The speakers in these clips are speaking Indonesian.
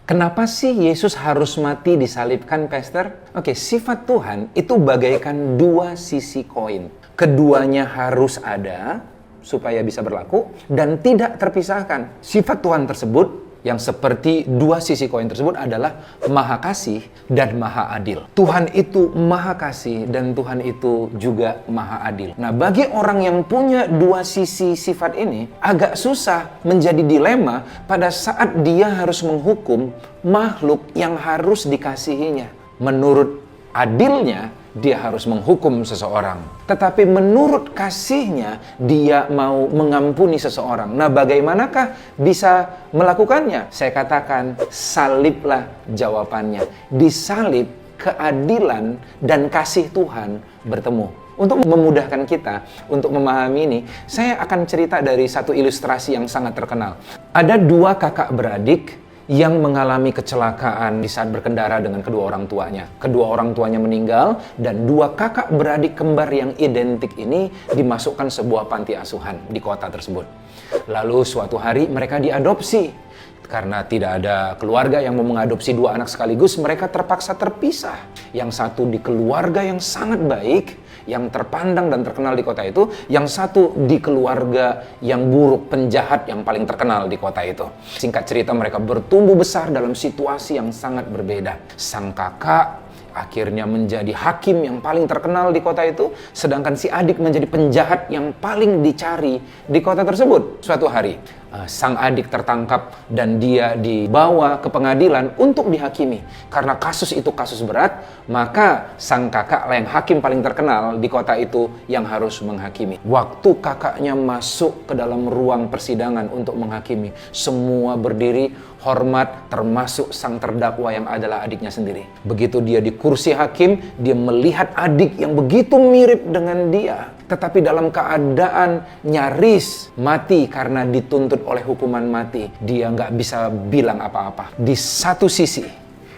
Kenapa sih Yesus harus mati disalibkan, Pastor? Oke, sifat Tuhan itu bagaikan dua sisi koin. Keduanya harus ada supaya bisa berlaku dan tidak terpisahkan. Sifat Tuhan tersebut yang seperti dua sisi koin tersebut adalah Maha Kasih dan Maha Adil. Tuhan itu Maha Kasih dan Tuhan itu juga Maha Adil. Nah, bagi orang yang punya dua sisi sifat ini, agak susah menjadi dilema pada saat dia harus menghukum makhluk yang harus dikasihinya. Menurut adilnya, dia harus menghukum seseorang. Tetapi menurut kasihnya, dia mau mengampuni seseorang. Nah, bagaimanakah bisa melakukannya? Saya katakan, saliblah jawabannya. Disalib, keadilan dan kasih Tuhan bertemu. Untuk memudahkan kita untuk memahami ini, saya akan cerita dari satu ilustrasi yang sangat terkenal. Ada dua kakak beradik yang mengalami kecelakaan di saat berkendara dengan kedua orang tuanya. Kedua orang tuanya meninggal dan dua kakak beradik kembar yang identik ini dimasukkan sebuah panti asuhan di kota tersebut. Lalu suatu hari mereka diadopsi. Karena tidak ada keluarga yang mau mengadopsi dua anak sekaligus, mereka terpaksa terpisah. Yang satu di keluarga yang sangat baik, yang terpandang dan terkenal di kota itu, yang satu di keluarga yang buruk, penjahat yang paling terkenal di kota itu. Singkat cerita, mereka bertumbuh besar dalam situasi yang sangat berbeda. Sang kakak akhirnya menjadi hakim yang paling terkenal di kota itu, sedangkan si adik menjadi penjahat yang paling dicari di kota tersebut. Suatu hari, sang adik tertangkap dan dia dibawa ke pengadilan untuk dihakimi. Karena kasus itu kasus berat, maka sang kakak yang hakim paling terkenal di kota itu yang harus menghakimi. Waktu kakaknya masuk ke dalam ruang persidangan untuk menghakimi, semua berdiri hormat, termasuk sang terdakwa yang adalah adiknya sendiri. Begitu dia di kursi hakim, dia melihat adik yang begitu mirip dengan dia, tetapi dalam keadaan nyaris mati karena dituntut oleh hukuman mati. Dia nggak bisa bilang apa-apa. Di satu sisi,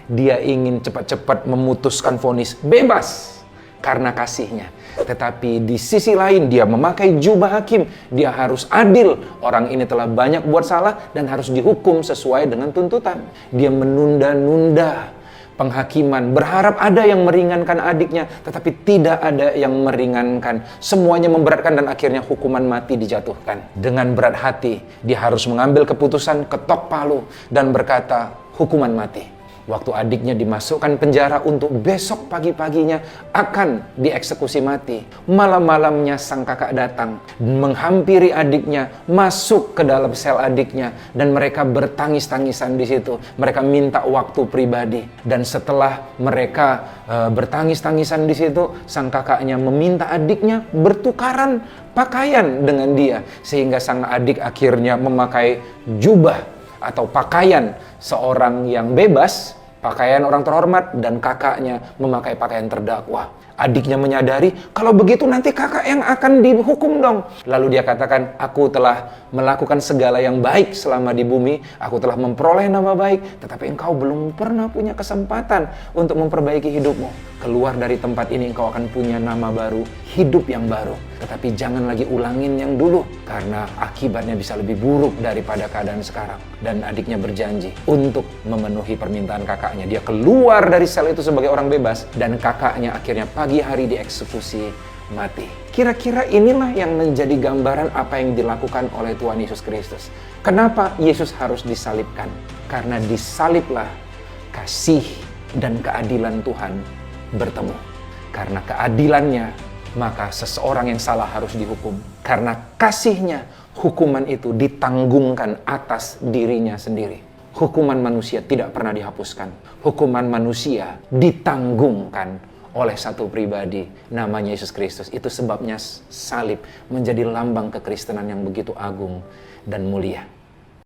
dia ingin cepat-cepat memutuskan vonis bebas karena kasihnya. Tetapi di sisi lain, dia memakai jubah hakim. Dia harus adil. Orang ini telah banyak buat salah dan harus dihukum sesuai dengan tuntutan. Dia menunda-nunda penghakiman, berharap ada yang meringankan adiknya, tetapi tidak ada yang meringankan. Semuanya memberatkan dan akhirnya hukuman mati dijatuhkan. Dengan berat hati, dia harus mengambil keputusan, ketok palu, dan berkata, hukuman mati. Waktu adiknya dimasukkan penjara untuk besok pagi-paginya akan dieksekusi mati. Malam-malamnya sang kakak datang, menghampiri adiknya, masuk ke dalam sel adiknya, dan mereka bertangis-tangisan di situ. Mereka minta waktu pribadi. Dan setelah mereka bertangis-tangisan di situ, sang kakaknya meminta adiknya bertukaran pakaian dengan dia. Sehingga sang adik akhirnya memakai jubah atau pakaian seorang yang bebas, pakaian orang terhormat, dan kakaknya memakai pakaian terdakwa. Adiknya menyadari, kalau begitu nanti kakak yang akan dihukum dong. Lalu dia katakan, aku telah melakukan segala yang baik selama di bumi, aku telah memperoleh nama baik, tetapi engkau belum pernah punya kesempatan untuk memperbaiki hidupmu. Keluar dari tempat ini engkau akan punya nama baru, hidup yang baru. Tetapi jangan lagi ulangin yang dulu, karena akibatnya bisa lebih buruk daripada keadaan sekarang. Dan adiknya berjanji untuk memenuhi permintaan kakaknya. Dia keluar dari sel itu sebagai orang bebas, dan kakaknya akhirnya pagi hari dieksekusi mati. Kira-kira inilah yang menjadi gambaran apa yang dilakukan oleh Tuhan Yesus Kristus. Kenapa Yesus harus disalibkan? Karena disaliblah kasih dan keadilan Tuhan bertemu. Karena keadilannya, maka seseorang yang salah harus dihukum. Karena kasihnya, hukuman itu ditanggungkan atas dirinya sendiri. Hukuman manusia tidak pernah dihapuskan. Hukuman manusia ditanggungkan oleh satu pribadi, namanya Yesus Kristus. Itu sebabnya salib menjadi lambang kekristenan yang begitu agung dan mulia.